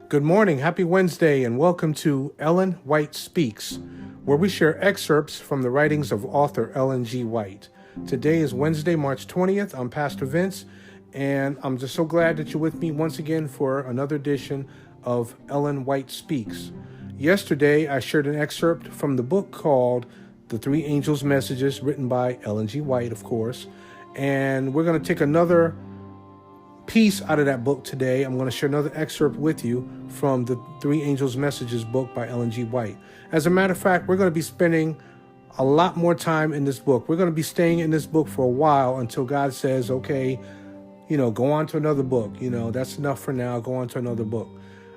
Good morning, happy Wednesday, and welcome to Ellen White Speaks, where we share excerpts from the writings of author Ellen G. White. Today is Wednesday, March 20th. I'm Pastor Vince, and I'm just so glad that you're with me once again for another edition of Ellen White Speaks. Yesterday, I shared an excerpt from the book called The Three Angels' Messages, written by Ellen G. White, of course, and we're going to take another piece out of that book today. I'm going to share another excerpt with you from the Three Angels' Messages book by Ellen G. White. As a matter of fact, we're going to be spending a lot more time in this book. We're going to be staying in this book for a while until God says, okay, go on to another book. That's enough for now. Go on to another book.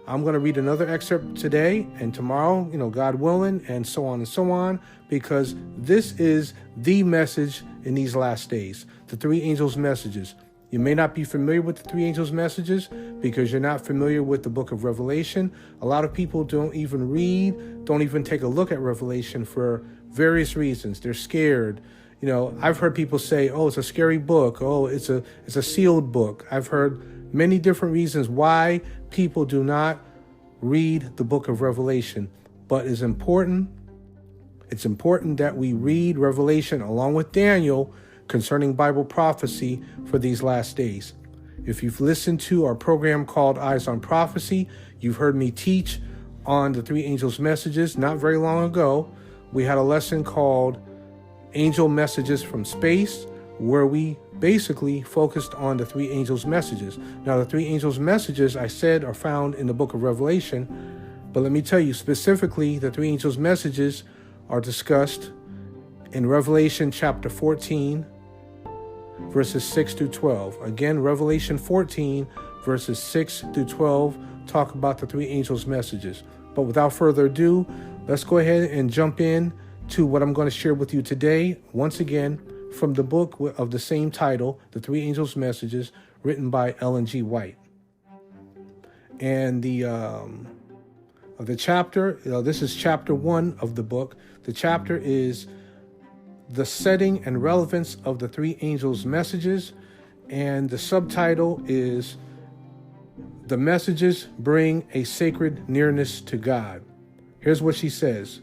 I'm going to read another excerpt today and tomorrow, God willing, and so on, because this is the message in these last days, the Three Angels' Messages. You may not be familiar with the Three Angels' Messages because you're not familiar with the book of Revelation. A lot of people don't even read, don't even take a look at Revelation for various reasons. They're scared. I've heard people say, oh, it's a scary book. Oh, it's a sealed book. I've heard many different reasons why people do not read the book of Revelation. But it's important that we read Revelation along with Daniel concerning Bible prophecy for these last days. If you've listened to our program called Eyes on Prophecy, you've heard me teach on the Three Angels' Messages. Not very long ago, we had a lesson called Angel Messages from Space, where we basically focused on the Three Angels' Messages. Now, the Three Angels' Messages, I said, are found in the book of Revelation, but let me tell you specifically, the Three Angels' Messages are discussed in Revelation chapter 14, verses 6 through 12. Again, Revelation 14, verses 6 through 12 talk about the Three Angels' Messages. But without further ado, let's go ahead and jump in to what I'm going to share with you today, once again, from the book of the same title, The Three Angels' Messages, written by Ellen G. White. And the chapter, this is chapter 1 of the book. The chapter is The Setting and Relevance of the Three Angels' Messages, and the subtitle is The Messages Bring a Sacred Nearness to God. Here's what she says.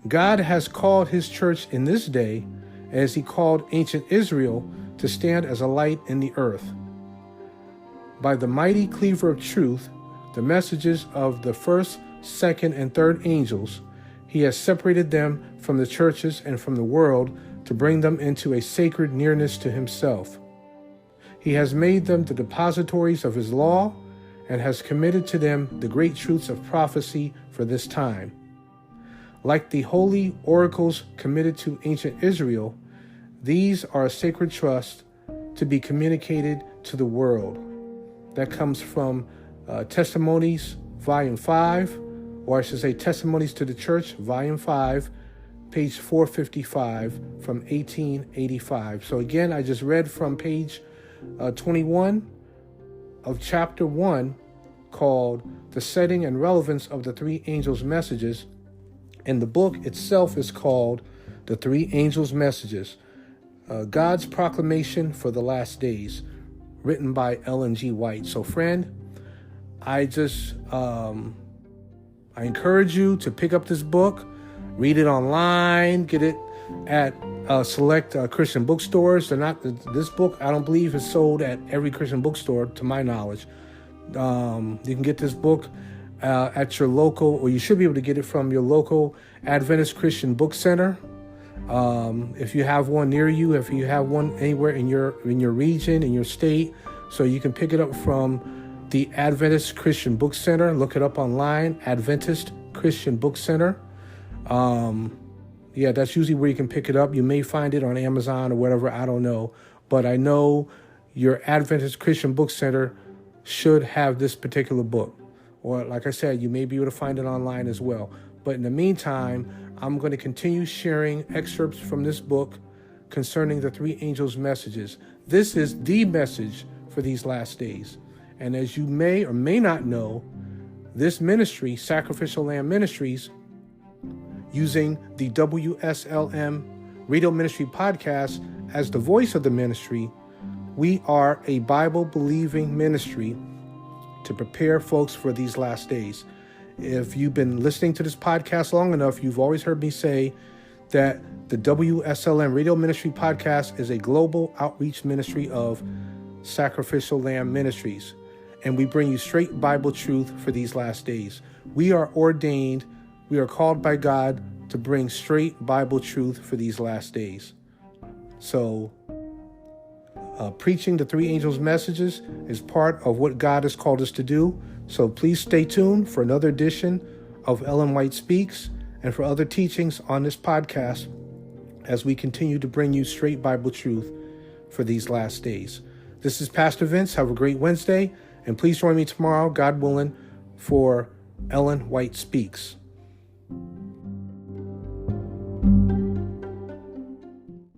God has called his church in this day, as he called ancient Israel, to stand as a light in the earth. By the mighty cleaver of truth, the messages of the first, second, and third angels, he has separated them from the churches and from the world to bring them into a sacred nearness to himself. He has made them the depositories of his law and has committed to them the great truths of prophecy for this time. Like the holy oracles committed to ancient Israel, these are a sacred trust to be communicated to the world. That comes from Testimonies, Volume 5, or I should say Testimonies to the Church, Volume 5, page 455 from 1885. So again, I just read from page 21 of chapter 1 called The Setting and Relevance of the Three Angels' Messages. And the book itself is called The Three Angels' Messages, God's Proclamation for the Last Days, written by Ellen G. White. So friend, I encourage you to pick up this book, read it online, get it at select Christian bookstores. This book, I don't believe, is sold at every Christian bookstore, to my knowledge. You can get this book at your local, or you should be able to get it from your local Adventist Christian Book Center. If you have one near you, if you have one anywhere in your region, in your state, so you can pick it up from the Adventist Christian Book Center. Look it up online, Adventist Christian Book Center. That's usually where you can pick it up. You may find it on Amazon or whatever, I don't know. But I know your Adventist Christian Book Center should have this particular book. Or like I said, you may be able to find it online as well. But in the meantime, I'm going to continue sharing excerpts from this book concerning the Three Angels' Messages. This is the message for these last days. And as you may or may not know, this ministry, Sacrificial Lamb Ministries, using the WSLM Radio Ministry Podcast as the voice of the ministry, we are a Bible-believing ministry to prepare folks for these last days. If you've been listening to this podcast long enough, you've always heard me say that the WSLM Radio Ministry Podcast is a global outreach ministry of Sacrificial Lamb Ministries, and we bring you straight Bible truth for these last days. We are ordained, we are called by God to bring straight Bible truth for these last days. So, preaching the three angels' messages is part of what God has called us to do. So please stay tuned for another edition of Ellen White Speaks and for other teachings on this podcast as we continue to bring you straight Bible truth for these last days. This is Pastor Vince. Have a great Wednesday, and please join me tomorrow, God willing, for Ellen White Speaks.